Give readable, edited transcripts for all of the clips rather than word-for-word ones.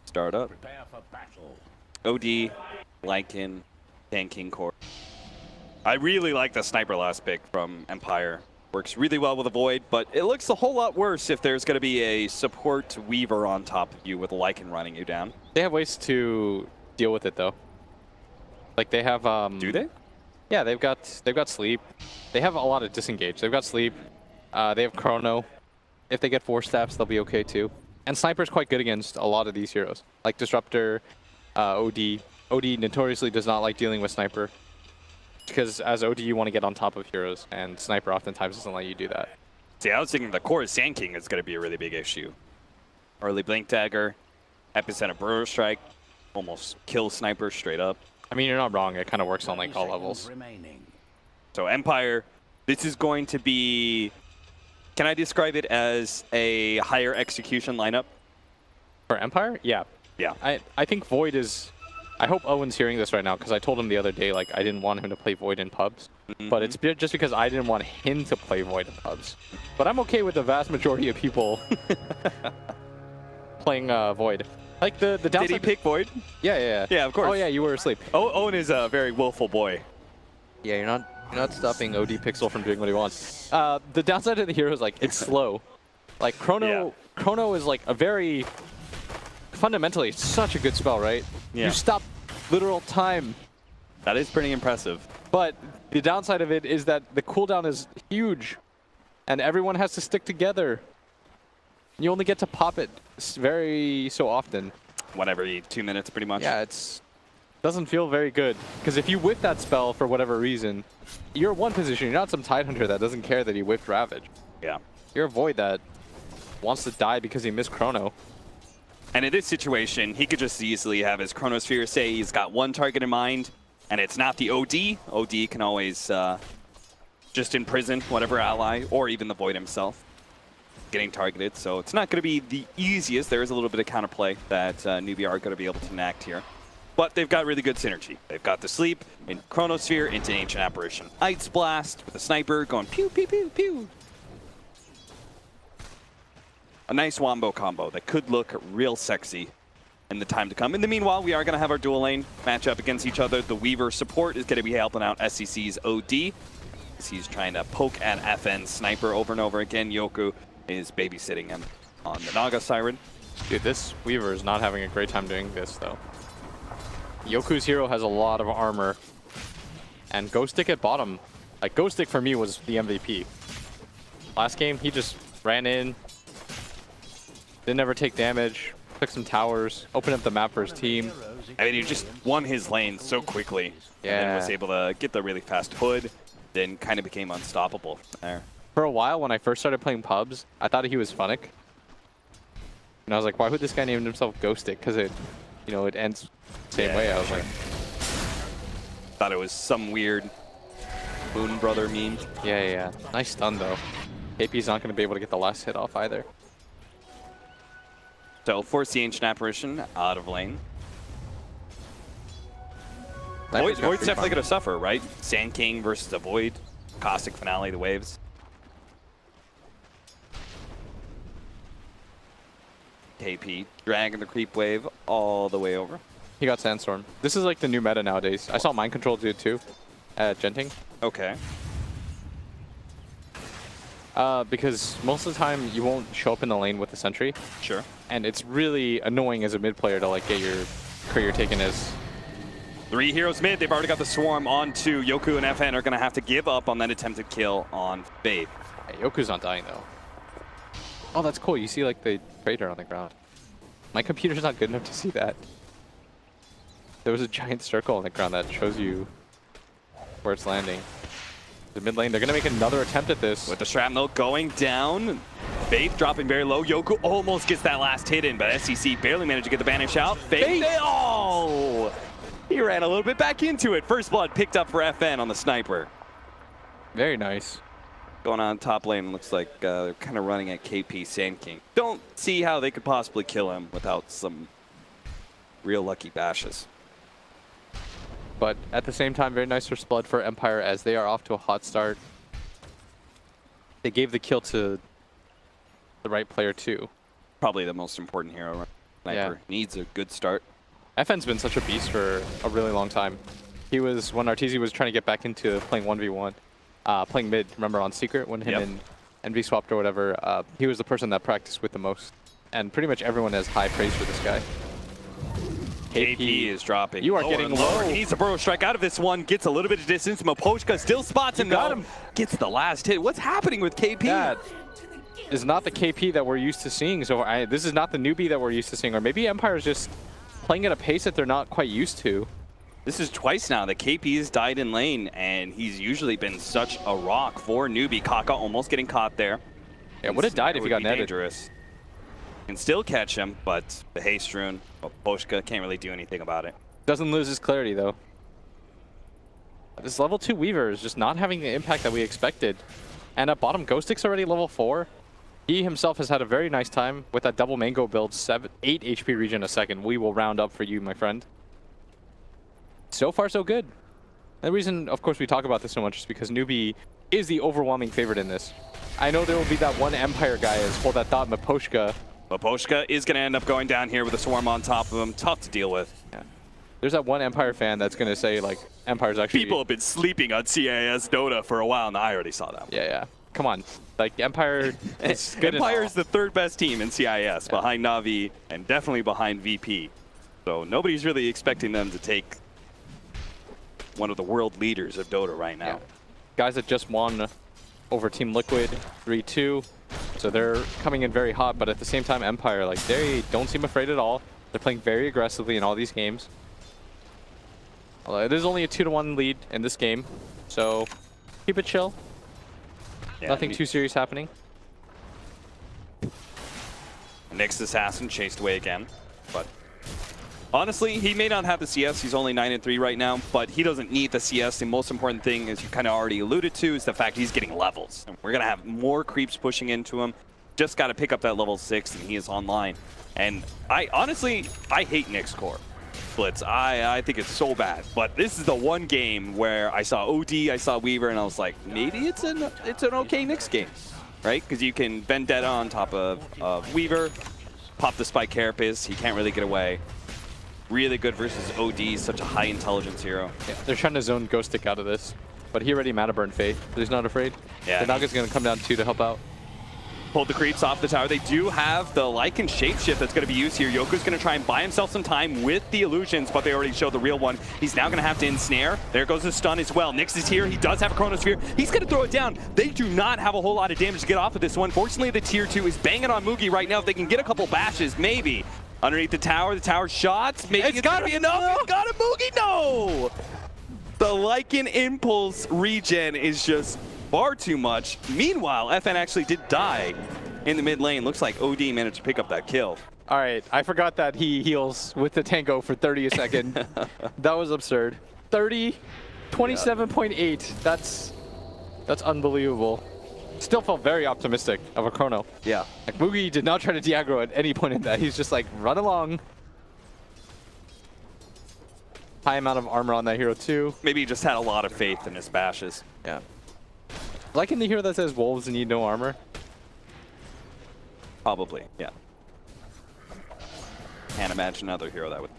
Start up. Prepare for battle. OD, Lycan, tanking core. I really like the sniper last pick from Empire. Works really well with a Void, but it looks a whole lot worse if there's going to be a support Weaver on top of you with a Lycan running you down. They have ways to deal with it though. Like they have Do they? Yeah, they've got sleep. They have a lot of disengage. They've got sleep. They have chrono. If they get 4 staffs, they'll be okay too. And sniper's quite good against a lot of these heroes. Like Disruptor, OD. OD notoriously does not like dealing with sniper. Because as OD you want to get on top of heroes, and sniper oftentimes doesn't let you do that. See, I was thinking the core Sand King is going to be a really big issue. Early Blink Dagger, Epicenter Burrow Strike, almost kill sniper straight up. I mean, you're not wrong. It kind of works on like all levels. Remaining. So Empire, this is going to be, can I describe it as a higher execution lineup? For Empire? Yeah. Yeah. I think Void is... I hope Owen's hearing this right now, because I told him the other day, like, I didn't want him to play Void in pubs. But it's just because I didn't want him to play Void in pubs. But I'm okay with the vast majority of people playing Void. Like, the downside... Did he pick Void? Yeah. Yeah, of course. Oh, yeah, you were asleep. Owen is a very willful boy. Yeah, you're not stopping OD Pixel from doing what he wants. The downside of the hero is, like, it's slow. Like, Chrono is, like, a very... Fundamentally, it's such a good spell, right? Yeah. You stop literal time. That is pretty impressive. But the downside of it is that the cooldown is huge. And everyone has to stick together. You only get to pop it very so often. Whatever, 2 minutes pretty much. Yeah, doesn't feel very good. Because if you whiff that spell for whatever reason, you're one position. You're not some Tidehunter that doesn't care that he whiffed Ravage. Yeah. You're a Void that wants to die because he missed Chrono. And in this situation, he could just easily have his Chronosphere say he's got one target in mind, and it's not the OD. OD can always just imprison whatever ally, or even the Void himself, getting targeted. So it's not going to be the easiest. There is a little bit of counterplay that Newbee are going to be able to enact here. But they've got really good synergy. They've got the sleep in Chronosphere into Ancient Apparition. Ice Blast with a sniper going pew, pew, pew, pew. A nice wombo combo that could look real sexy in the time to come. In the meanwhile, we are going to have our dual lane match up against each other. The Weaver support is going to be helping out SCC's OD as he's trying to poke at FN Sniper over and over again. Yoku is babysitting him on the Naga Siren. Dude, this Weaver is not having a great time doing this, though. Yoku's hero has a lot of armor. And Ghost Stick at bottom. Like, Ghost Stick for me was the MVP. Last game, he just ran in, didn't ever take damage, took some towers, opened up the map for his team. I mean, he just won his lane so quickly. Yeah. And then was able to get the really fast hood, then kind of became unstoppable from there. For a while, when I first started playing pubs, I thought he was Funnick. And I was like, why would this guy name himself Ghost Stick? Because it, you know, it ends the same way. I was like... Thought it was some weird Boon Brother meme. Yeah. Nice stun, though. KP's not going to be able to get the last hit off either. So force the Ancient Apparition out of lane. Void's definitely going to suffer, right? Sand King versus the Void. Caustic Finale, the waves. KP dragging the creep wave all the way over. He got Sandstorm. This is like the new meta nowadays. I saw Mind Control do it too at Genting. Okay. Because most of the time you won't show up in the lane with the sentry. Sure. And it's really annoying as a mid player to like get your career taken as... 3 heroes mid. They've already got the swarm onto Yoku, and FN are going to have to give up on that attempted kill on Babe. Hey, Yoku's not dying though. Oh, that's cool. You see like the crater on the ground. My computer's not good enough to see that. There was a giant circle on the ground that shows you where it's landing. The mid lane, they're going to make another attempt at this. With the shrapnel going down. Babe dropping very low. Yoku almost gets that last hit in, but SCC barely managed to get the banish out. Babe, oh! He ran a little bit back into it. First blood picked up for FN on the sniper. Very nice. Going on top lane, looks like they're kind of running at KP Sand King. Don't see how they could possibly kill him without some real lucky bashes. But at the same time, very nice first blood for Empire as they are off to a hot start. They gave the kill to the right player too. Probably the most important hero right Sniper needs a good start. FN's been such a beast for a really long time. He was, when Arteezy was trying to get back into playing 1v1, playing mid, remember on Secret when him and Envy swapped or whatever, he was the person that practiced with the most. And pretty much everyone has high praise for this guy. KP is dropping. You are getting low. He needs a burrow strike out of this one. Gets a little bit of distance. Mapochka still spots him. Got him. Gets the last hit. What's happening with KP? That is not the KP that we're used to seeing. So this is not the newbie that we're used to seeing. Or maybe Empire's just playing at a pace that they're not quite used to. This is twice now that KP has died in lane, and he's usually been such a rock for Newbee. Kaka almost getting caught there. Yeah, would have died if he got netted. Dangerous. Can still catch him, but the haste rune, Boschka can't really do anything about it. Doesn't lose his clarity though. This level 2 Weaver is just not having the impact that we expected. And at bottom, Ghostic's already level 4. He himself has had a very nice time with that double mango build, 8 HP regen a second. We will round up for you, my friend. So far, so good. The reason, of course, we talk about this so much is because Newbee is the overwhelming favorite in this. I know there will be that one Empire guy as hold that thought, Mapochka. Mapochka is going to end up going down here with a swarm on top of him. Tough to deal with. Yeah. There's that one Empire fan that's going to say, like, Empire's actually... People have been sleeping on CIS Dota for a while, and I already saw that one. Yeah, yeah. Come on. Like, Empire is good. Empire is the third best team in CIS, behind Na'Vi and definitely behind VP. So nobody's really expecting them to take one of the world leaders of Dota right now. Yeah. Guys that just won over Team Liquid 3-2. So they're coming in very hot, but at the same time, Empire, like, they don't seem afraid at all. They're playing very aggressively in all these games. Although it is only a 2-1 lead in this game, so keep it chill. Yeah, Nothing too serious happening. Nyx Assassin chased away again, but honestly, he may not have the CS. He's only 9-3 right now, but he doesn't need the CS. The most important thing, as you kind of already alluded to, is the fact he's getting levels. And we're going to have more creeps pushing into him. Just got to pick up that level 6, and he is online. And honestly, I hate Nyx core splits. I think it's so bad. But this is the one game where I saw OD, I saw Weaver, and I was like, maybe it's an okay Nyx game, right? Because you can Vendetta on top of Weaver, pop the Spike Carapace, he can't really get away. Really good versus OD, such a high intelligence hero. Yeah, they're trying to zone Ghostic out of this, but he already mana burn Faith, so he's not afraid. Yeah, the Naga's going to come down too to help out. Pulled the creeps off the tower. They do have the Lycan shapeshift that's going to be used here. Yoku's going to try and buy himself some time with the illusions, but they already showed the real one. He's now going to have to ensnare. There goes the stun as well. Nyx is here. He does have a Chronosphere. He's going to throw it down. They do not have a whole lot of damage to get off of this one. Fortunately, the tier 2 is banging on Mugi right now. If they can get a couple bashes, maybe. Underneath the tower shots. Maybe it's got to be enough. It's got a Mugi. No! The Lycan Impulse regen is just far too much. Meanwhile, FN actually did die in the mid lane. Looks like OD managed to pick up that kill. All right, I forgot that he heals with the tango for 30 a second. That was absurd. 30, 27.8. That's unbelievable. Still felt very optimistic of a chrono. Yeah. Like, Mugi did not try to de-aggro at any point in that. He's just like, run along. High amount of armor on that hero too. Maybe he just had a lot of faith in his bashes. Yeah. Like in the hero that says wolves need no armor. Probably, yeah. Can't imagine another hero that would.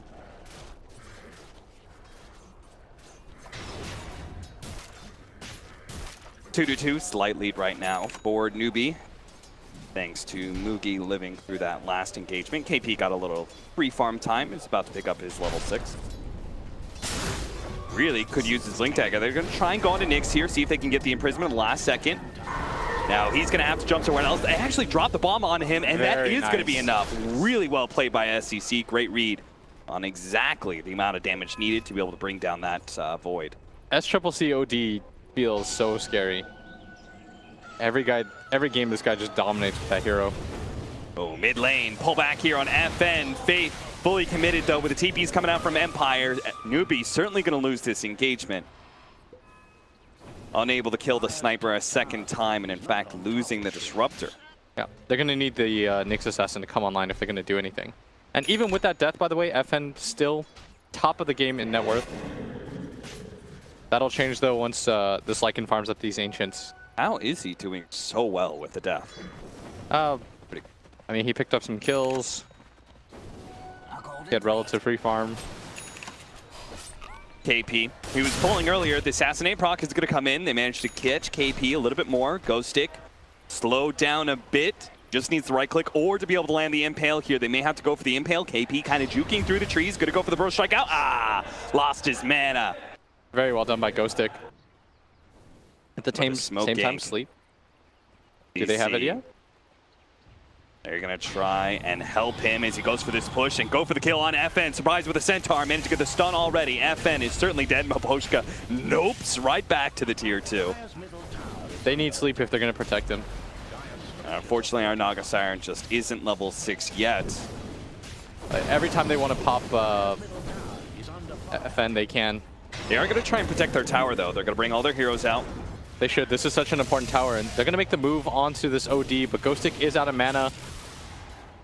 Two to two, slight lead right now for Newbee. Thanks to Mugi living through that last engagement. KP got a little free farm time. He's about to pick up his level 6. Really could use his link tag. They're going to try and go on to Nyx here, see if they can get the imprisonment in the last second. Now he's going to have to jump somewhere else. They actually dropped the bomb on him, and that is going to be enough. Really well played by SCC. Great read on exactly the amount of damage needed to be able to bring down that Void. SCCOD feels so scary. Every game this guy just dominates with that hero. Oh, mid lane, pull back here on FN. Faith fully committed though with the TPs coming out from Empire. Newbee certainly going to lose this engagement. Unable to kill the sniper a second time, and in fact losing the disruptor. Yeah, they're going to need the Nyx Assassin to come online if they're going to do anything. And even with that death, by the way, FN still top of the game in net worth. That'll change though once this Lycan farms up these Ancients. How is he doing so well with the death? I mean, he picked up some kills. Get relative free farm. KP. He was pulling earlier. The Assassinate proc is going to come in. They managed to catch KP a little bit more. Ghost Stick slowed down a bit. Just needs the right click or to be able to land the Impale here. They may have to go for the Impale. KP kind of juking through the trees. Going to go for the Burrow Strike out. Ah! Lost his mana. Very well done by Ghost Stick. At the same time, sleep. Do they have it yet? They're going to try and help him as he goes for this push and go for the kill on FN. Surprised with the Centaur. Managed to get the stun already. FN is certainly dead. Maposhka nopes right back to the tier 2. They need sleep if they're going to protect him. Unfortunately, our Naga Siren just isn't level 6 yet. Every time they want to pop FN, they can. They are going to try and protect their tower, though. They're going to bring all their heroes out. They should. This is such an important tower, and they're going to make the move onto this OD, but Ghost Stick is out of mana.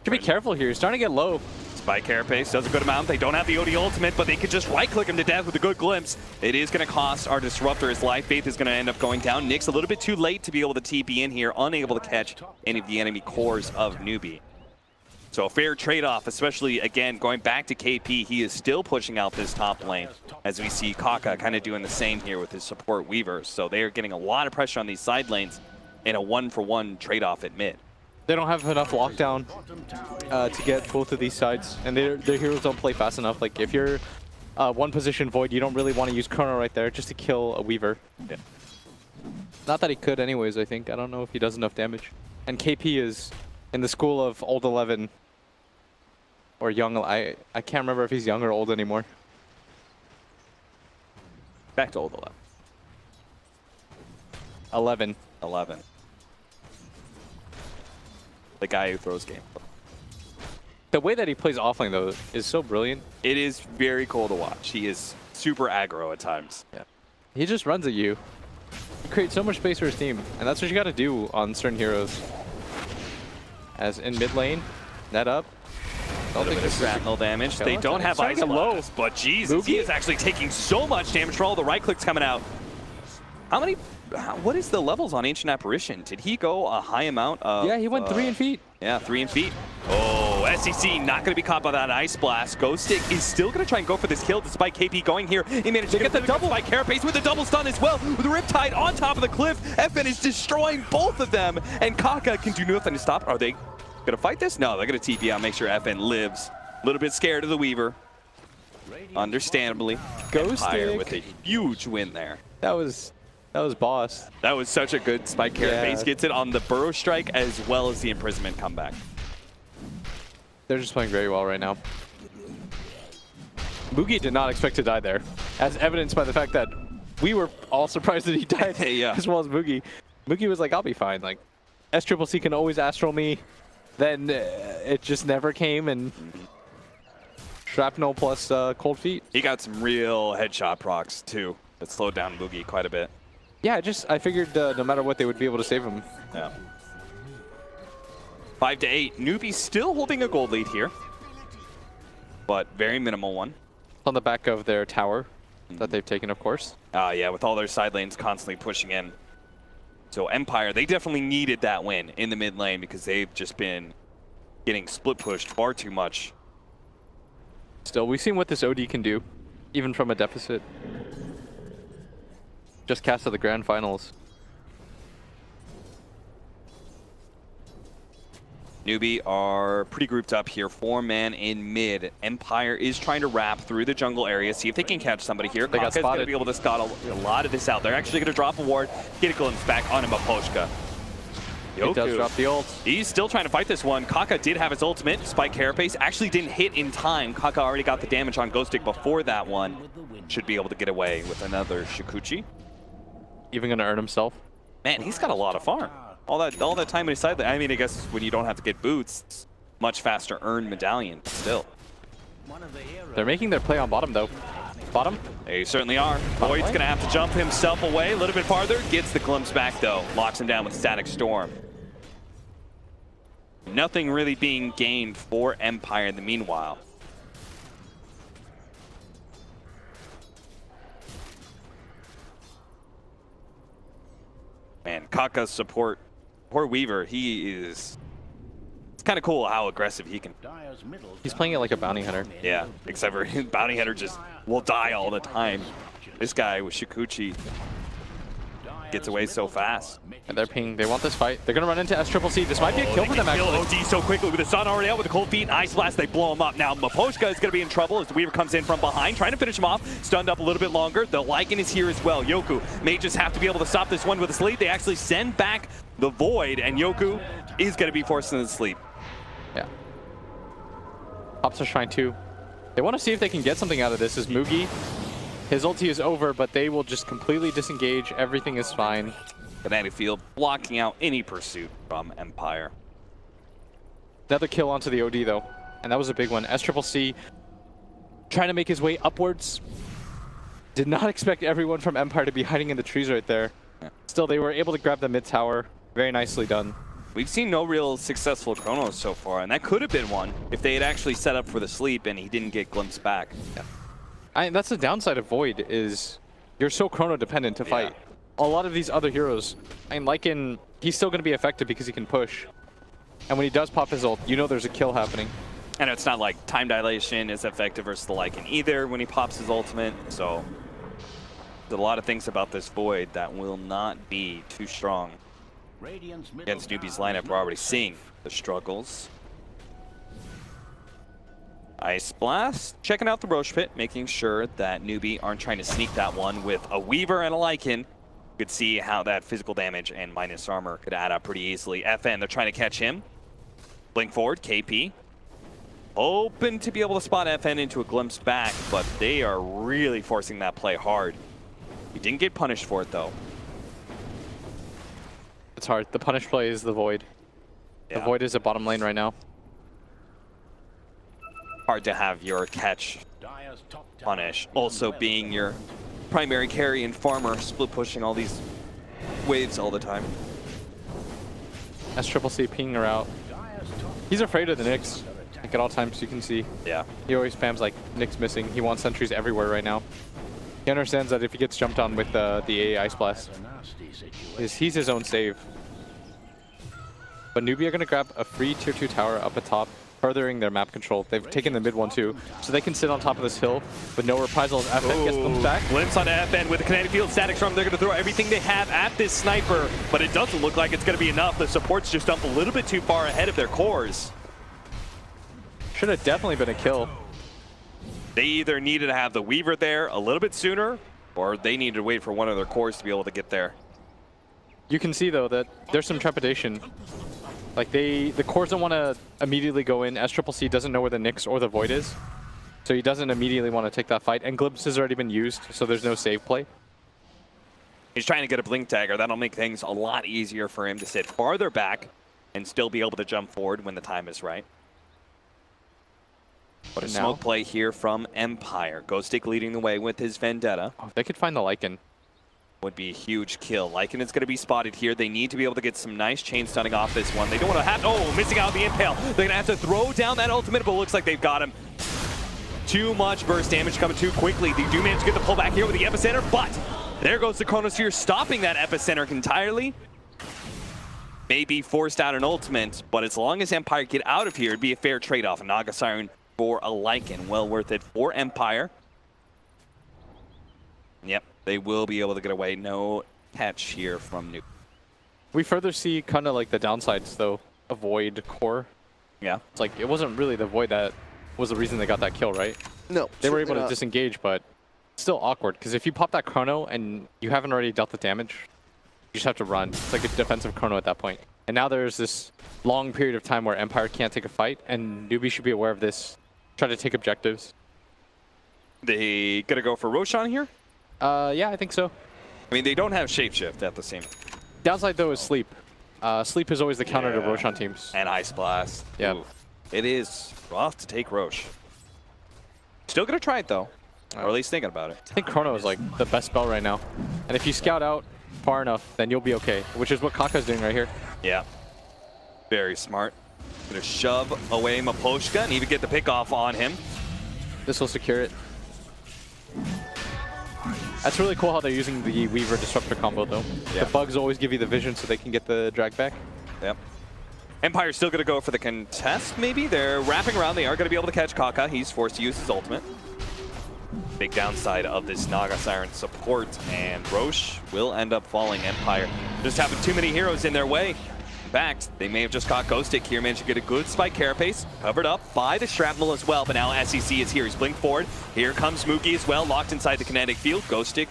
Should be careful here. He's starting to get low. Spike Carapace does a good amount. They don't have the OD ultimate, but they could just right-click him to death with a good glimpse. It is going to cost our Disruptor. His life faith is going to end up going down. Nick's a little bit too late to be able to TP in here, unable to catch any of the enemy cores of Newbee. So a fair trade-off, especially, again, going back to KP. He is still pushing out this top lane, as we see Kaka kind of doing the same here with his support Weaver. So they are getting a lot of pressure on these side lanes in a one-for-one trade-off at mid. They don't have enough lockdown to get both of these sides, and their heroes don't play fast enough. Like, if you're one position Void, you don't really want to use Chrono right there just to kill a Weaver. Yeah. Not that he could anyways, I think. I don't know if he does enough damage. And KP is in the school of old 11. Or young. I can't remember if he's young or old anymore. Back to old 11. 11. 11. The guy who throws game. The way that he plays offlane, though, is so brilliant. It is very cool to watch. He is super aggro at times. Yeah. He just runs at you. He creates so much space for his team, and that's what you got to do on certain heroes. As in mid lane, net up. A little bit of shrapnel damage. They don't have Ice Blast, but Jesus, he is actually taking so much damage for all the right clicks coming out. What is the levels on Ancient Apparition? Did he go a high amount of... Yeah, he went 3 in feet. Yeah, 3 in feet. Oh, SEC not going to be caught by that Ice Blast. Ghost Stick is still going to try and go for this kill despite KP going here. He managed to get the double by Carapace with the double stun as well. With the Riptide on top of the cliff. FN is destroying both of them. And Kaka can do nothing to stop. Are they going to fight this? No, they're going to TP out, make sure FN lives. A little bit scared of the Weaver. Understandably. Ghost Empire with a huge win there. That was boss. That was such a good spike. Carapace gets it on the Burrow Strike as well as the Imprisonment comeback. They're just playing very well right now. Boogie did not expect to die there, as evidenced by the fact that we were all surprised that he died as well as Boogie. Boogie was like, I'll be fine. Like, SCCC can always astral me. Then it just never came, and shrapnel plus cold feet. He got some real headshot procs too that slowed down Boogie quite a bit. Yeah, I figured no matter what, they would be able to save him. Yeah. 5 to 8. Newbee still holding a gold lead here, but very minimal one. On the back of their tower that they've taken, of course. Yeah, with all their side lanes constantly pushing in. So Empire, they definitely needed that win in the mid lane because they've just been getting split pushed far too much. Still, we've seen what this OD can do, even from a deficit. Just cast at the grand finals. Newbee are pretty grouped up here. 4-man in mid. Empire is trying to wrap through the jungle area, see if they can catch somebody here. They got spotted. going to be able to scout a lot of this out. They're actually going to drop a ward, get a glimpse back on Maposhka. He does drop the ult. He's still trying to fight this one. Kaka did have his ultimate. Spike Carapace actually didn't hit in time. Kaka already got the damage on Ghost Stick before that one. Should be able to get away with another Shikuchi. Even going to earn himself. Man, he's got a lot of farm. All that time in his side. I mean, I guess when you don't have to get boots, it's much faster earned medallion, but still. They're making their play on bottom, though. Bottom? They certainly are. Void's going to have to jump himself away a little bit farther. Gets the glimpse back, though. Locks him down with Static Storm. Nothing really being gained for Empire in the meanwhile. Man, Kaka's support. Poor Weaver, he is Kind of cool how aggressive he can. He's playing it like a bounty hunter. Yeah, except for bounty hunter just will die all the time. This guy with Shikuchi gets away so fast. And they're ping. They want this fight. They're gonna run into SCCC. This might be a kill for them, Kill actually. OD so quickly with the sun already out with the cold feet and ice blast. They blow him up. Now Maposhka is gonna be in trouble as the Weaver comes in from behind, trying to finish him off. Stunned up a little bit longer. The Lycan is here as well. Yoku may just have to be able to stop this one with a sleep. They actually send back the Void, and Yoku is gonna be forced into sleep. Yeah. Pops are trying to. They want to see if they can get something out of this. Is Mugi. His ulti is over, but they will just completely disengage. Everything is fine. Kinetic field blocking out any pursuit from Empire. Another kill onto the OD though, and that was a big one. SCCC trying to make his way upwards. Did not expect everyone from Empire to be hiding in the trees right there. Yeah. Still, they were able to grab the mid tower. Very nicely done. We've seen no real successful Chronos so far, and that could have been one if they had actually set up for the sleep and he didn't get glimpsed back. Yeah. That's the downside of Void, is you're so chrono dependent to fight. Yeah. A lot of these other heroes, Lycan, he's still going to be effective because he can push. And when he does pop his ult, you know there's a kill happening. And it's not like time dilation is effective versus the Lycan either when he pops his ultimate, so there's a lot of things about this Void that will not be too strong. Against Newbee's lineup, we're already seeing the struggles. Ice Blast, checking out the Roche Pit, making sure that Newbee aren't trying to sneak that one with a Weaver and a Lycan. You could see how that physical damage and minus armor could add up pretty easily. FN, they're trying to catch him. Blink forward, KP. Open to be able to spot FN into a glimpse back, but they are really forcing that play hard. He didn't get punished for it though. It's hard. The punish play is the Void. Yeah. The Void is a bottom lane right now. Hard to have your catch punish also being your primary carry and farmer, split pushing all these waves all the time. SCCC pinging her out. He's afraid of the Nyx. Like at all times, you can see. Yeah. He always spams like Nyx missing. He wants sentries everywhere right now. He understands that if he gets jumped on with the AA Ice Blast, he's his own save. But Newbee are going to grab a free tier 2 tower up atop, furthering their map control. They've taken the mid one too, so they can sit on top of this hill with no reprisals. FN gets them back. Glimpse on FN with the kinetic field static storm. They're going to throw everything they have at this sniper, but it doesn't look like it's going to be enough. The supports just dump a little bit too far ahead of their cores. Should have definitely been a kill. They either needed to have the Weaver there a little bit sooner, or they needed to wait for one of their cores to be able to get there. You can see though that there's some trepidation. Like the cores don't want to immediately go in. SCCC doesn't know where the Nyx or the Void is, so he doesn't immediately want to take that fight. And Glimpse has already been used, so there's no save play. He's trying to get a blink dagger. That'll make things a lot easier for him to sit farther back and still be able to jump forward when the time is right. But a smoke play here from Empire. Ghostic leading the way with his Vendetta. Oh, if they could find the Lycan. Would be a huge kill. Lycan is going to be spotted here. They need to be able to get some nice chain stunning off this one. They don't want to have... Oh, missing out the impale. They're going to have to throw down that ultimate, but it looks like they've got him. Too much burst damage coming too quickly. They do manage to get the pullback here with the epicenter, but there goes the Chronosphere, stopping that epicenter entirely. Maybe forced out an ultimate, but as long as Empire get out of here, it'd be a fair trade-off. A Naga Siren for a Lycan. Well worth it for Empire. Yep, they will be able to get away. No catch here from Newbee. We further see kind of like the downsides though, of Void core. Yeah. It's like it wasn't really the Void that was the reason they got that kill, right? No. They were able to disengage, but still awkward, because if you pop that chrono and you haven't already dealt the damage, you just have to run. It's like a defensive chrono at that point. And now there's this long period of time where Empire can't take a fight, and Newbee should be aware of this. Try to take objectives. They gonna go for Roshan here? Yeah, I think so. I mean, they don't have Shapeshift at the same. Downside though is Sleep. Sleep is always the counter to Roshan teams. And Ice Blast. Yeah. It is rough to take Roche. Still gonna try it though. Or at least thinking about it. I think Chrono is like the best spell right now. And if you scout out far enough, then you'll be okay. Which is what Kaka's doing right here. Yeah. Very smart. Gonna shove away Maposhka and even get the pick off on him. This will secure it. That's really cool how they're using the Weaver Disruptor combo though. Yeah. The bugs always give you the vision so they can get the drag back. Yep. Empire's still going to go for the contest, maybe? They're wrapping around. They are going to be able to catch Kaka. He's forced to use his ultimate. Big downside of this Naga Siren support, and Roche will end up falling. Empire just having too many heroes in their way. In fact, they may have just caught Ghostic here, managed to get a good spike carapace, covered up by the shrapnel as well, but now SEC is here. He's blinked forward. Here comes Mookie as well, locked inside the kinetic field. Ghostic,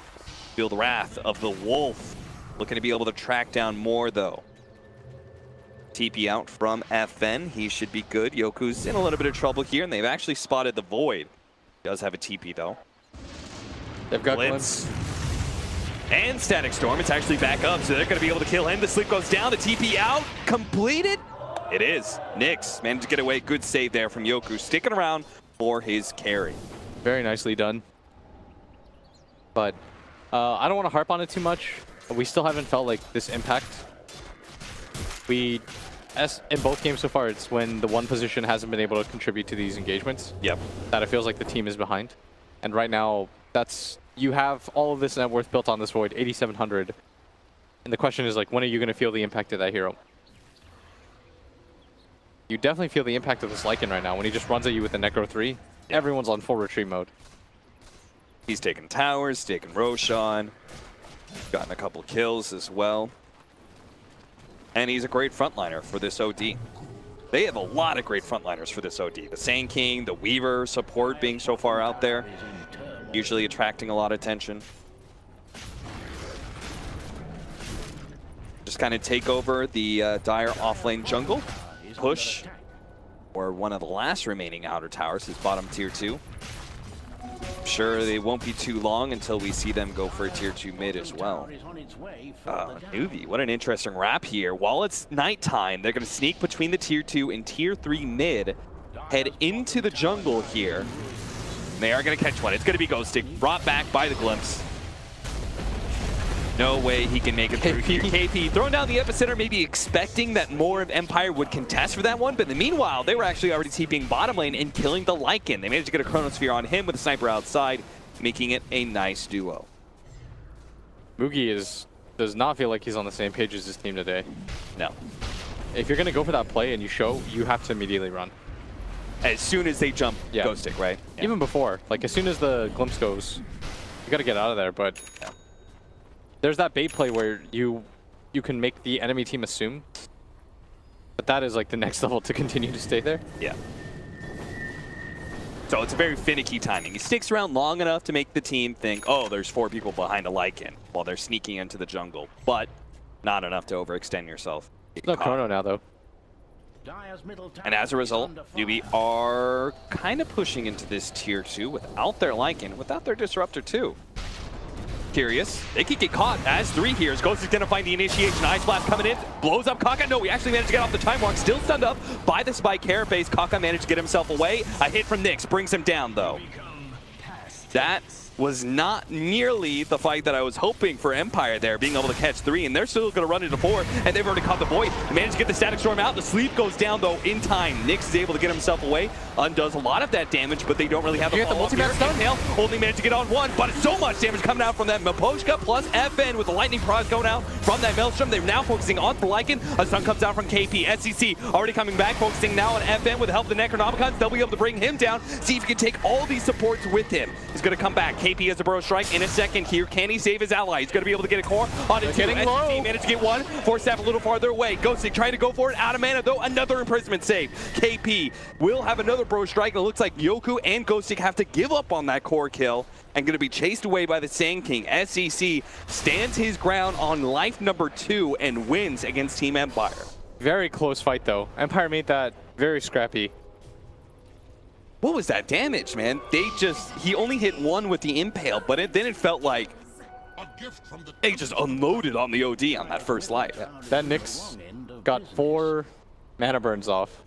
feel the wrath of the wolf. Looking to be able to track down more, though. TP out from FN. He should be good. Yoku's in a little bit of trouble here, and they've actually spotted the Void. He does have a TP, though. They've got Blitz. And Static Storm. It's actually back up, so they're going to be able to kill him. The sleep goes down. The TP out. Completed. It is. Nyx managed to get away. Good save there from Yoku. Sticking around for his carry. Very nicely done. But I don't want to harp on it too much. We still haven't felt like this impact. In both games so far, it's when the one position hasn't been able to contribute to these engagements. Yep. That it feels like the team is behind. And right now, you have all of this net worth built on this Void, 8,700. And the question is, like, when are you going to feel the impact of that hero? You definitely feel the impact of this Lycan right now when he just runs at you with the Necro 3. Everyone's on full retreat mode. He's taking towers, taking Roshan. Gotten a couple kills as well. And he's a great frontliner for this OD. They have a lot of great frontliners for this OD. The Sand King, the Weaver support being so far out there. Usually attracting a lot of attention. Just kind of take over the Dire offlane jungle. Push, or one of the last remaining outer towers, his bottom tier 2. Sure, they won't be too long until we see them go for a tier 2 mid as well. Newbee, what an interesting wrap here. While it's nighttime, they're going to sneak between the tier 2 and tier 3 mid, head into the jungle here. They are going to catch one. It's going to be Ghostic, brought back by the glimpse. No way he can make it through here. KP throwing down the epicenter, maybe expecting that more of Empire would contest for that one, but in the meanwhile, they were actually already TPing bottom lane and killing the Lycan. They managed to get a Chronosphere on him with a sniper outside, making it a nice duo. Moogie does not feel like he's on the same page as his team today. No. If you're going to go for that play and you have to immediately run. As soon as they jump Ghostic, right? Yeah. Even before, like as soon as the glimpse goes, you got to get out of there, but there's that bait play where you can make the enemy team assume, but that is like the next level to continue to stay there. Yeah. So it's a very finicky timing. He sticks around long enough to make the team think, oh, there's 4 people behind a Lycan while they're sneaking into the jungle, but not enough to overextend yourself. No chrono now, though. And as a result, Newbee are kind of pushing into this tier 2 without their Lycan, without their Disruptor too. Curious, they could get caught as 3 here. Ghost is going to find the initiation. Ice Blast coming in, blows up Kaka. No, we actually managed to get off the time walk. Still stunned up by the spike carapace. Kaka managed to get himself away. A hit from Nyx brings him down though. That was not nearly the fight that I was hoping for Empire there, being able to catch 3, and they're still going to run into 4, and they've already caught the Void. They managed to get the Static Storm out. The sleep goes down, though, in time. Nyx is able to get himself away, undoes a lot of that damage, but they don't really have the multi-man stun. Only managed to get on 1, but so much damage coming out from that Miposhka plus FN with the Lightning Prod going out from that Maelstrom. They're now focusing on the Lycan. A stun comes out from KP. SEC already coming back, focusing now on FN with the help of the Necronomicons. They'll be able to bring him down, see if he can take all these supports with him. He's going to come back. KP has a Burrow Strike in a second here. Can he save his ally? He's going to be able to get a core on it too. SEC managed to get 1. Force Staff a little farther away. Ghostic trying to go for it. Out of mana though. Another imprisonment save. KP will have another Burrow Strike, and it looks like Yoku and Ghostic have to give up on that core kill and going to be chased away by the Sand King. SEC stands his ground on life number 2 and wins against Team Empire. Very close fight though. Empire made that very scrappy. What was that damage, man? He only hit 1 with the impale, but then it felt like they just unloaded on the OD on that first life. Yeah. That Nyx got 4 mana burns off.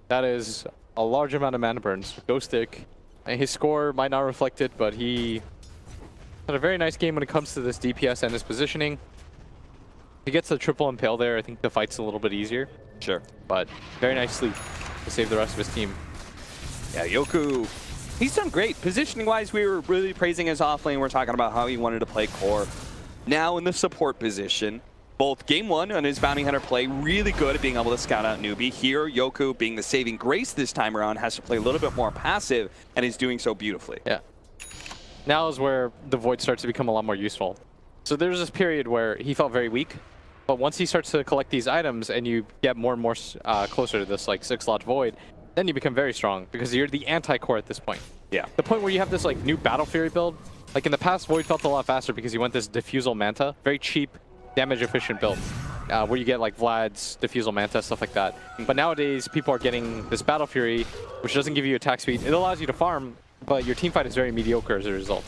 That is a large amount of mana burns. Ghostic, his score might not reflect it, but he had a very nice game when it comes to this DPS and his positioning. If he gets a triple impale there, I think the fight's a little bit easier. Sure. But very nice sleep to save the rest of his team. Yeah, Yoku, he's done great. Positioning-wise, we were really praising his offlane. We're talking about how he wanted to play core. Now in the support position, both game 1 on his Bounty Hunter play, really good at being able to scout out Newbee. Here, Yoku, being the saving grace this time around, has to play a little bit more passive, and is doing so beautifully. Yeah. Now is where the Void starts to become a lot more useful. So there's this period where he felt very weak, but once he starts to collect these items and you get more and more closer to this like 6-slot Void, then you become very strong because you're the anti-core at this point. Yeah. The point where you have this like new Battle Fury build, like in the past, Void felt a lot faster because you went this Diffusal Manta, very cheap, damage-efficient build, where you get like Vlad's Diffusal Manta, stuff like that. But nowadays, people are getting this Battle Fury, which doesn't give you attack speed. It allows you to farm, but your team fight is very mediocre as a result.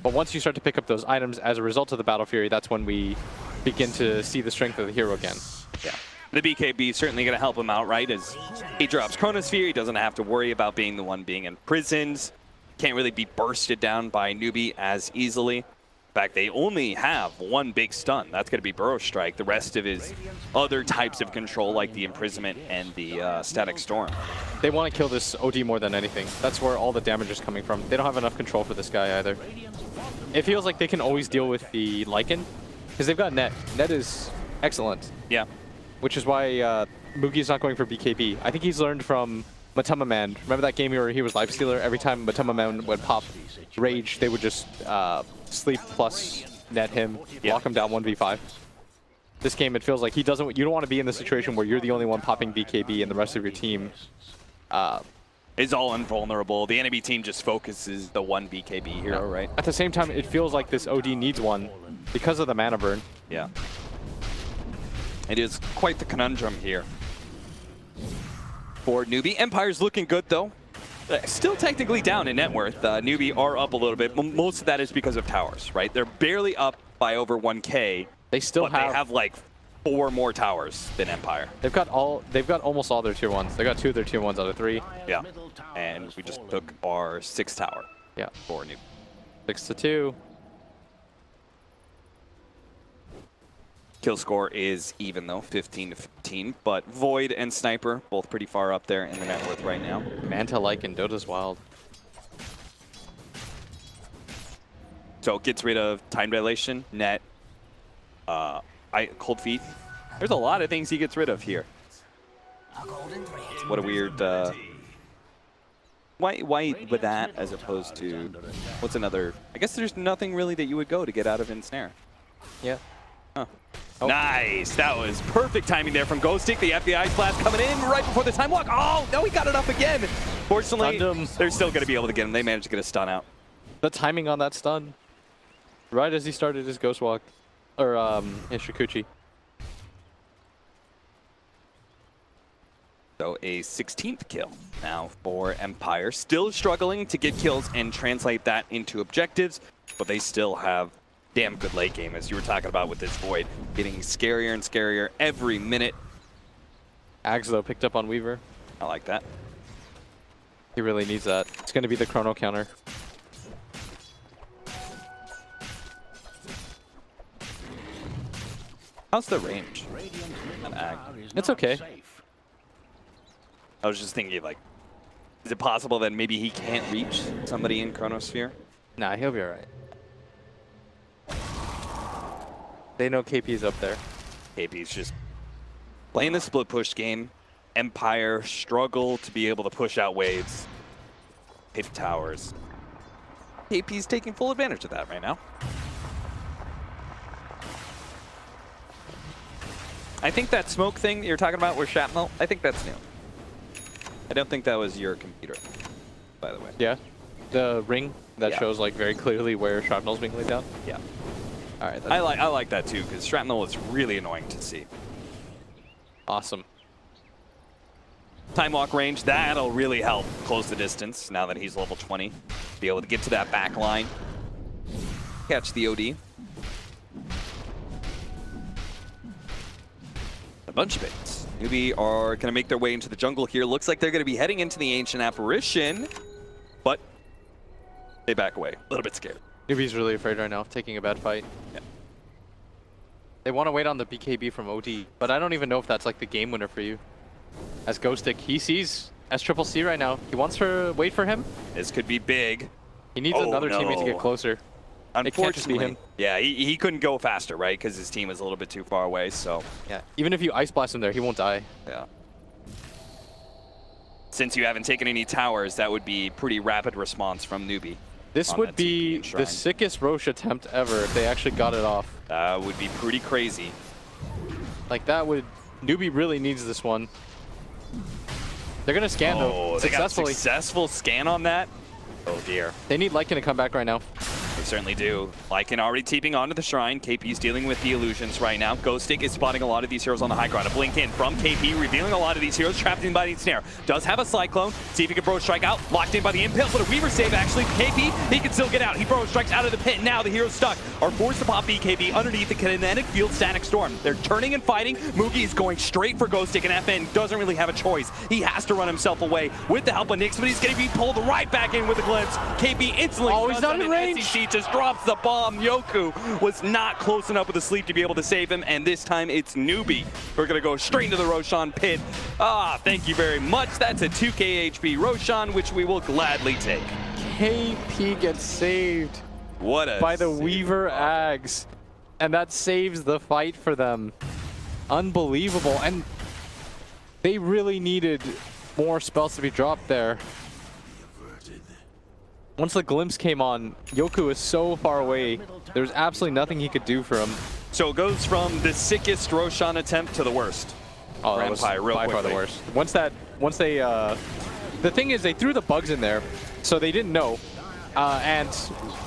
But once you start to pick up those items as a result of the Battle Fury, that's when we begin to see the strength of the hero again. Yeah. The BKB is certainly going to help him out, right? As he drops Chronosphere, he doesn't have to worry about being the one being imprisoned. Can't really be bursted down by Newbee as easily. In fact, they only have one big stun. That's going to be Burrow Strike. The rest of his other types of control, like the Imprisonment and the Static Storm. They want to kill this OD more than anything. That's where all the damage is coming from. They don't have enough control for this guy either. It feels like they can always deal with the Lycan, because they've got Net. Net is excellent. Yeah. Which is why Mugi's not going for BKB. I think he's learned from Matama Man. Remember that game where he was Lifestealer? Every time Matama Man would pop Rage, they would just sleep plus net him, lock him down 1v5. This game, it feels like he doesn't. You don't want to be in the situation where you're the only one popping BKB and the rest of your team is all invulnerable. The enemy team just focuses the one BKB hero, right? At the same time, it feels like this OD needs one because of the mana burn. Yeah. It is quite the conundrum here for Newbee. Empire's looking good, though. Still technically down in net worth. Newbee are up a little bit. Most of that is because of towers, right? They're barely up by over 1K. They still have like 4 more towers than Empire. They've got almost all their tier 1s. They got 2 of their tier 1s out of 3. Yeah. And we just took our 6th tower. Yeah. For Newbee. 6-2. Kill score is even though, 15-15, but Void and Sniper both pretty far up there in the net worth right now. Manta like in Dota's Wild. So it gets rid of time dilation, net, cold feet. There's a lot of things he gets rid of here. What a weird. Why with that as opposed to what's another? I guess there's nothing really that you would go to get out of Ensnare. Yeah. Huh. Oh. Nice. That was perfect timing there from Ghostic. The FBI blast coming in right before the time walk. Oh, no, he got it up again. Fortunately, they're still going to be able to get him. They managed to get a stun out. The timing on that stun. Right as he started his Ghost Walk. Or, his Shikuchi. So a 16th kill now for Empire. Still struggling to get kills and translate that into objectives, but they still have damn good late game, as you were talking about with this Void. Getting scarier and scarier every minute. Ags, though, picked up on Weaver. I like that. He really needs that. It's going to be the chrono counter. How's the range on Ag? It's okay. I was just thinking, like, is it possible that maybe he can't reach somebody in Chronosphere? Nah, he'll be alright. They know KP's up there. KP's just playing the split push game. Empire struggle to be able to push out waves, hit towers. KP's taking full advantage of that right now. I think that smoke thing you're talking about with shrapnel, I think that's new. I don't think that was your computer, by the way. Yeah. The ring that shows like very clearly where shrapnel's being laid down. Yeah. All right. I like that too, because shrapnel is really annoying to see. Awesome. Time walk range, that'll really help close the distance now that he's level 20. Be able to get to that back line. Catch the OD. A bunch of baits. Newbee are going to make their way into the jungle here. Looks like they're going to be heading into the Ancient Apparition, but they back away. A little bit scared. Newbee's really afraid right now of taking a bad fight. Yeah. They want to wait on the BKB from OD, but I don't even know if that's like the game winner for you. As Ghostic, he sees SCCC right now. He wants to wait for him. This could be big. He needs another teammate to get closer. It can't just be Unfortunately, him. yeah, he couldn't go faster, right? Because his team was a little bit too far away, so Yeah. Even if you ice blast him there, he won't die. yeah. Since you haven't taken any towers, that would be pretty rapid response from Newbee. This on would that be TP and Shrine. the sickest Roche attempt ever if they actually got it off. That would be pretty crazy. Like that would... Newbee really needs this one. They're gonna scan though, They got a successfully. successful scan on that. Oh dear. They need Lycan to come back right now. They certainly do. Lycan already TPing onto the Shrine. KP's dealing with the illusions right now. Ghostic is spotting a lot of these heroes on the high ground. A blink in from KP, revealing a lot of these heroes trapped in by the snare. Does have a Cyclone. See if he can bro strike out. Locked in by the impale, but a Weaver save actually. KP, he can still get out. He bro strikes out of the pit. Now the heroes stuck are forced to pop BKB underneath the kinetic field static storm. They're turning and fighting. Mugi is going straight for Ghostic, and FN doesn't really have a choice. He has to run himself away with the help of Nyx, but he's going to be pulled right back in with a glimpse. KP instantly Oh, he's not in range. SEC just drops the bomb. Yoku was not close enough with the sleep to be able to save him, and this time it's Newbee. We're going to go straight into the Roshan pit. Thank you very much. That's a 2k HP Roshan, which we will gladly take. KP gets saved What a by the save. Weaver Ags. And that saves the fight for them. Unbelievable. And they really needed more spells to be dropped there. Once the glimpse came on, Yoku is so far away. There's absolutely nothing he could do for him. So it goes from the sickest Roshan attempt to the worst. Oh, for that was Empire real by far the quickly. worst. Once they, the thing is they threw the bugs in there, so they didn't know. And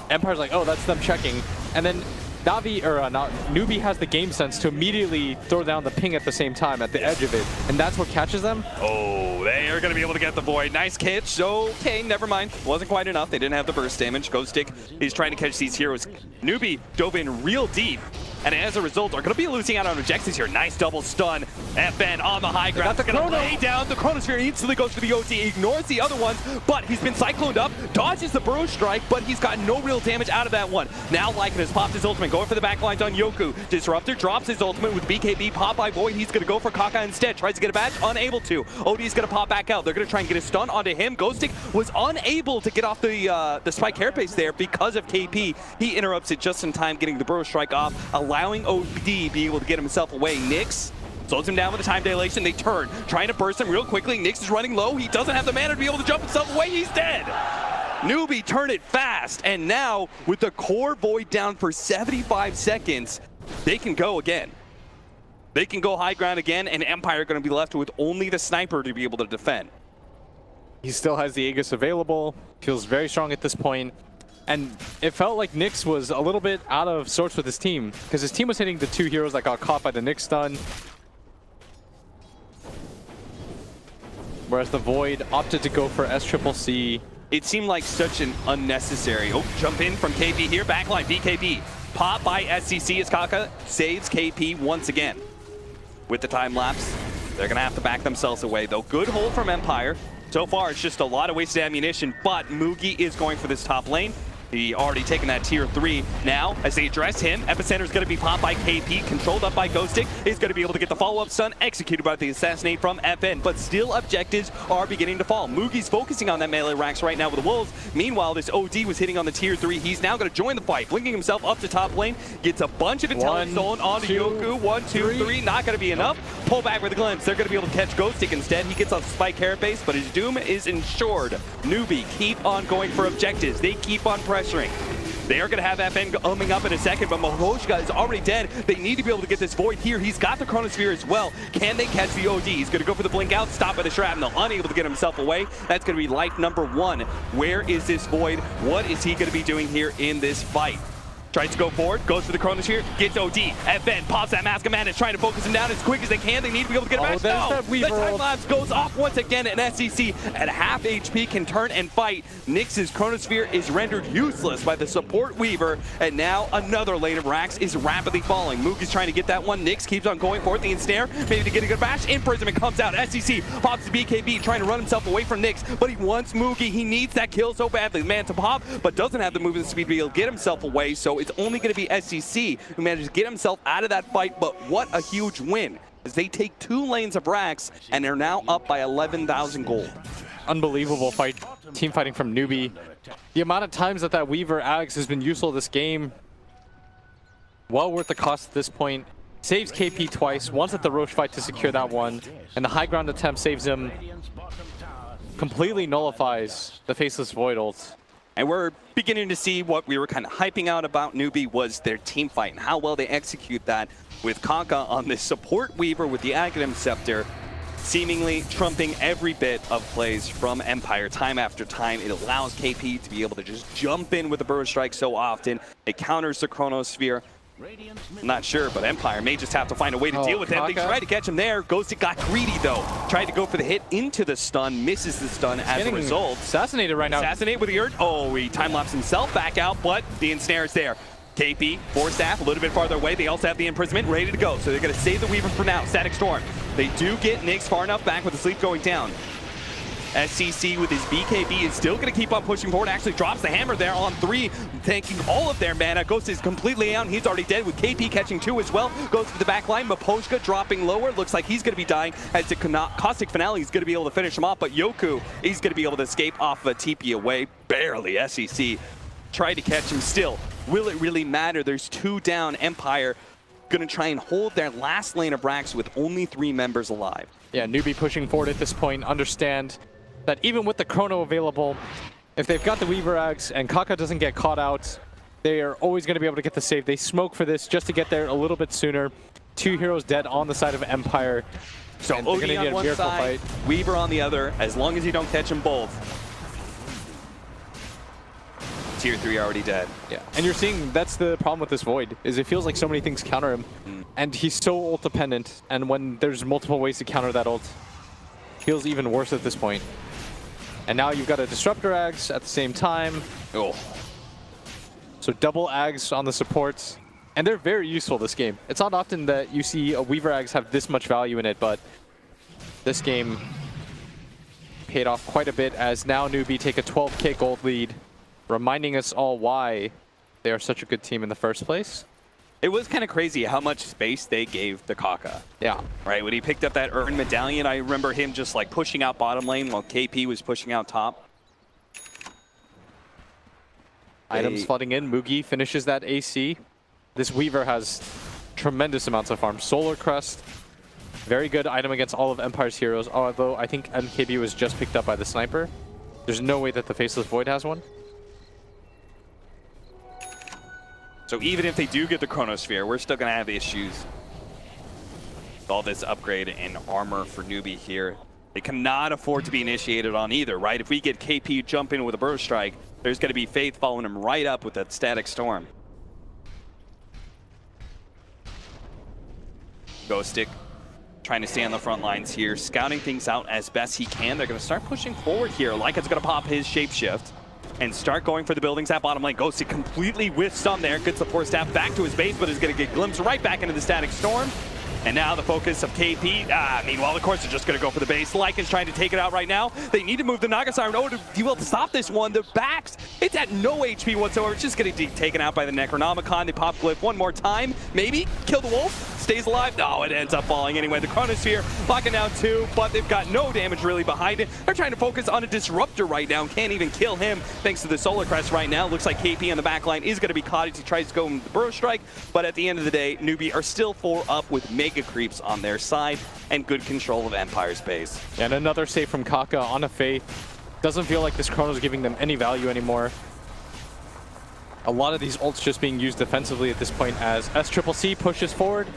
Empire's like, oh, that's them checking. And then Newbee has the game sense to immediately throw down the ping at the same time at the edge of it. And that's what catches them. Oh, they are going to be able to get the Void. Nice catch. Okay, never mind. Wasn't quite enough. They didn't have the burst damage. Ghostic is trying to catch these heroes. Newbee dove in real deep, and as a result, are going to be losing out on objectives here. Nice double stun. FN on the high ground. got the They're going to chrono. lay down. The Chronosphere instantly goes to the OT, ignores the other ones, but he's been cycloned up, dodges the burrow strike, but he's got no real damage out of that one. Now Lycan has popped his ultimate, going for the backlines on Yoku. Disruptor drops his ultimate with BKB pop by Void. He's going to go for Kaka instead. Tries to get a badge, unable to. OD's going to pop back out. They're going to try and get a stun onto him. Ghostic was unable to get off the spike carapace there because of KP. He interrupts it just in time, getting the burrow strike off, allowing OD be able to get himself away. Nyx slows him down with the time dilation. They turn, trying to burst him real quickly. Nyx is running low. He doesn't have the mana to be able to jump himself away. He's dead. Newbee turned it fast, and now with the core Void down for 75 seconds, they can go again. They can go high ground again, and Empire are going to be left with only the sniper to be able to defend. He still has the Aegis available. Feels very strong at this point. And it felt like Nyx was a little bit out of sorts with his team, because his team was hitting the two heroes that got caught by the Nyx stun. Whereas the Void opted to go for SCCC. It seemed like such an unnecessary. Oh, jump in from KP here. Backline, BKB. Pop by SCC as Kaka saves KP once again. With the time lapse, they're going to have to back themselves away, though. Good hold from Empire. So far, it's just a lot of wasted ammunition, but Mugi is going for this top lane. He already taken that tier 3. Now, as they address him, Epicenter's going to be popped by KP, controlled up by Ghostic. He's going to be able to get the follow-up stun executed by the assassinate from FN, but still objectives are beginning to fall. Mugi's focusing on that melee racks right now with the Wolves. Meanwhile, this OD was hitting on the tier 3. He's now going to join the fight, blinking himself up to top lane, gets a bunch of intelligence stolen onto Yoku. 1, 2, 3, not going to be enough. Pull back with a glimpse. They're going to be able to catch Ghostic instead. He gets off spike carapace, but his doom is ensured. Newbee keep on going for objectives. They keep on pressuring. They are going to have FN umming up in a second, but Mahoshka is already dead. They need to be able to get this Void here. He's got the Chronosphere as well. Can they catch the OD? He's going to go for the blink out, stop by the shrapnel, unable to get himself away. That's going to be life number 1. Where is this Void? What is he going to be doing here in this fight? Tries to go forward, goes for the Chronosphere, gets OD. FN pops that Mask of Madness, trying to focus him down as quick as they can. They need to be able to get him back. No! The time lapse goes off once again, and SCC at half HP can turn and fight. Nyx's Chronosphere is rendered useless by the support Weaver, and now another lane of racks is rapidly falling. Mugi's trying to get that one. Nyx keeps on going for it. The ensnare, maybe to get a good bash. Imprisonment comes out. SCC pops the BKB, trying to run himself away from Nyx, but he wants Mugi. He needs that kill so badly. The man to pop, but doesn't have the movement speed to be able to get himself away, so it's only going to be SCC who manages to get himself out of that fight, but what a huge win as they take 2 lanes of racks and they're now up by 11,000 gold. unbelievable team fighting from Newbee. The amount of times that Weaver Ags has been useful this game, well worth the cost at this point. Saves KP twice, once at the Roche fight to secure that one, and the high ground attempt saves him, completely nullifies the Faceless Void ult. And we're beginning to see what we were kind of hyping out about Newbee was their team fight and how well they execute that with Kaka on this support Weaver with the Aghanim Scepter, seemingly trumping every bit of plays from Empire time after time. It allows KP to be able to just jump in with the Burrow Strike so often. It counters the Chronosphere. I'm not sure, but Empire may just have to find a way to deal with him. They tried to catch him there. Ghosted got greedy, though. Tried to go for the hit into the stun, misses the stun as a result. Assassinated right now. Assassinate with the Urt. Oh, he time-lapsed himself back out, but the ensnare is there. KP, 4 staff, a little bit farther away. They also have the imprisonment ready to go, so they're going to save the Weaver for now. Static Storm. They do get Nyx far enough back with the sleep going down. SCC with his BKB is still going to keep on pushing forward. Actually drops the hammer there on 3, tanking all of their mana. Ghost is completely out, and he's already dead with KP catching 2 as well. Goes to the back line. Maposhka dropping lower. Looks like he's going to be dying as the Caustic Finale is going to be able to finish him off, but Yoku is going to be able to escape off of a TP away. Barely. SCC tried to catch him still. Will it really matter? There's 2 down. Empire going to try and hold their last lane of racks with only 3 members alive. Yeah, Newbee pushing forward at this point. Understand that even with the Chrono available, if they've got the Weaver Ags and Kaka doesn't get caught out, they are always going to be able to get the save. They smoke for this just to get there a little bit sooner. 2 heroes dead on the side of Empire. So OD on one side, Weaver on the other, as long as you don't catch them both. Tier 3 already dead. Yeah, and you're seeing that's the problem with this Void, is it feels like so many things counter him. And he's so ult dependent, and when there's multiple ways to counter that ult, feels even worse at this point. And now you've got a Disruptor Ags at the same time. Oh. So double Ags on the supports. And they're very useful this game. It's not often that you see a Weaver Ags have this much value in it, but this game paid off quite a bit as now Newbee take a 12k gold lead, reminding us all why they are such a good team in the first place. It was kind of crazy how much space they gave to Kaka. Yeah. Right, when he picked up that Urn Medallion, I remember him just like pushing out bottom lane while KP was pushing out top. Items flooding in. Mugi finishes that AC. This Weaver has tremendous amounts of farm. Solar Crest, very good item against all of Empire's heroes, although I think MKB was just picked up by the sniper. There's no way that the Faceless Void has one. So even if they do get the Chronosphere, we're still going to have issues with all this upgrade in armor for Newbee here. They cannot afford to be initiated on either, right? If we get KP jump in with a Burst Strike, there's going to be Faith following him right up with that Static Storm. Ghostic trying to stay on the front lines here, scouting things out as best he can. They're going to start pushing forward here. Like it's going to pop his Shapeshift and start going for the buildings at bottom lane. Ghostic completely with stun there, gets the 4 staff back to his base, but is going to get glimpsed right back into the Static Storm. And now the focus of KP, meanwhile, of course, they're just going to go for the base. Lycan's trying to take it out right now. They need to move the Naga Siren. Oh, to be able to stop this one. The backs, it's at no HP whatsoever. It's just going to be taken out by the Necronomicon. They pop Glyph one more time. Maybe kill the Wolf. Stays alive. No, it ends up falling anyway. The Chronosphere locking down 2, but they've got no damage really behind it. They're trying to focus on a Disruptor right now. Can't even kill him thanks to the Solar Crest right now. Looks like KP on the back line is going to be caught as he tries to go in the Burrow Strike, but at the end of the day, Newbee are still 4 up with Mega Creeps on their side and good control of Empire's base. And another save from Kaka on a Faith. Doesn't feel like this Chrono's giving them any value anymore. A lot of these ults just being used defensively at this point as SCCC pushes forward.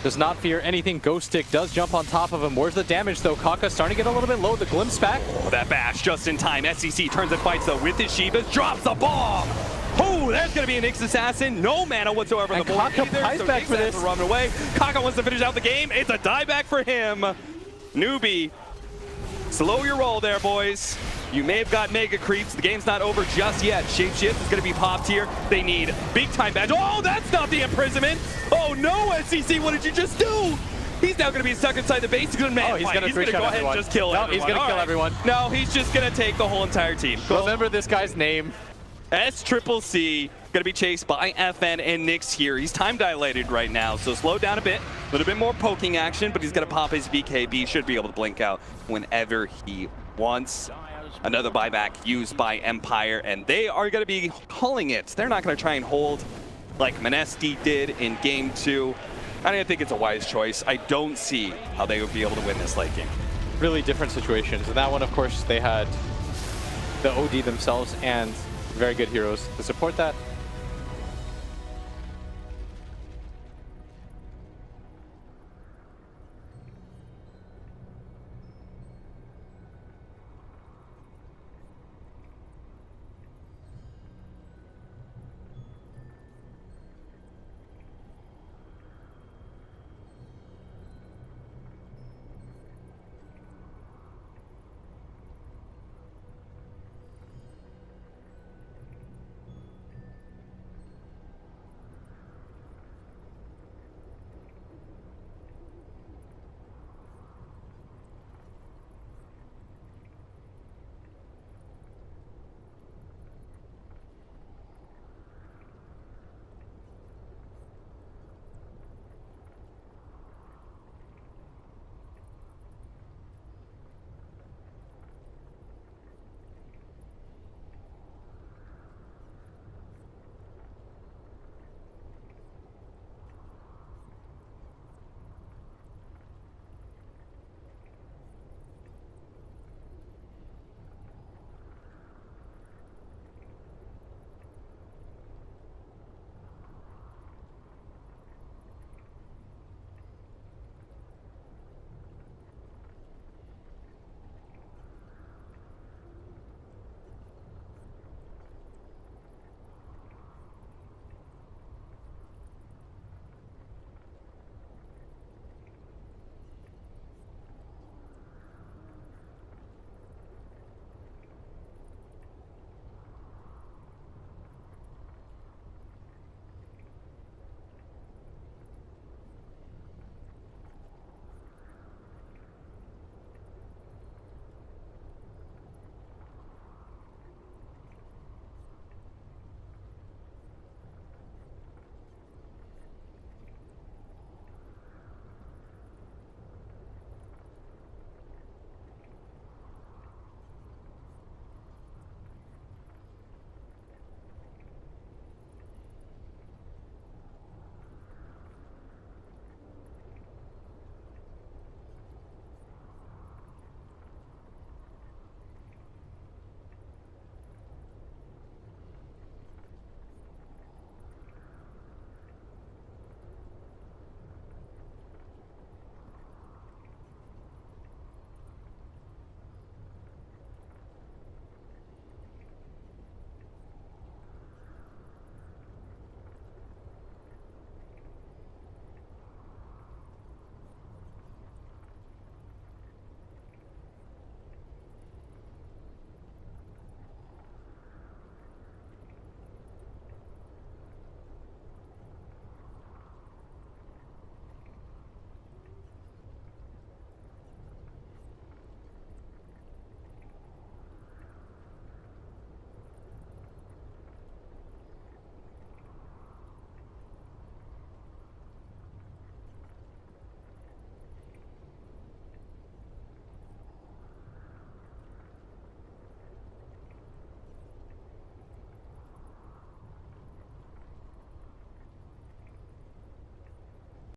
Does not fear anything. Ghostic does jump on top of him. Where's the damage though? Kaka starting to get a little bit low. The glimpse back. Oh, that bash just in time. SCC turns and fights though with his Shivas. Drops the bomb. Oh, there's going to be a Nyx assassin. No mana whatsoever on the board Kaka either. So back for this. Run away. Kaka wants to finish out the game. It's a dieback for him. Newbee, slow your roll there, boys. You may have got Mega Creeps. The game's not over just yet. Shapeshift is going to be popped here. They need big time badge. Oh, that's not the imprisonment. Oh no, SCC, what did you just do? He's now going to be stuck inside the base. He's going to go ahead and just kill everyone. He's going to kill everyone. No, he's just going to take the whole entire team. Remember this guy's name. SCCC going to be chased by FN and Nyx here. He's time dilated right now, so slow down a bit. A little bit more poking action, but he's going to pop his BKB. Should be able to blink out whenever he once. Another buyback used by Empire, and they are going to be calling it. They're not going to try and hold like Monesti did in Game 2. I don't think it's a wise choice. I don't see how they would be able to win this late game. Really different situations. In that one, of course, they had the OD themselves and very good heroes to support that.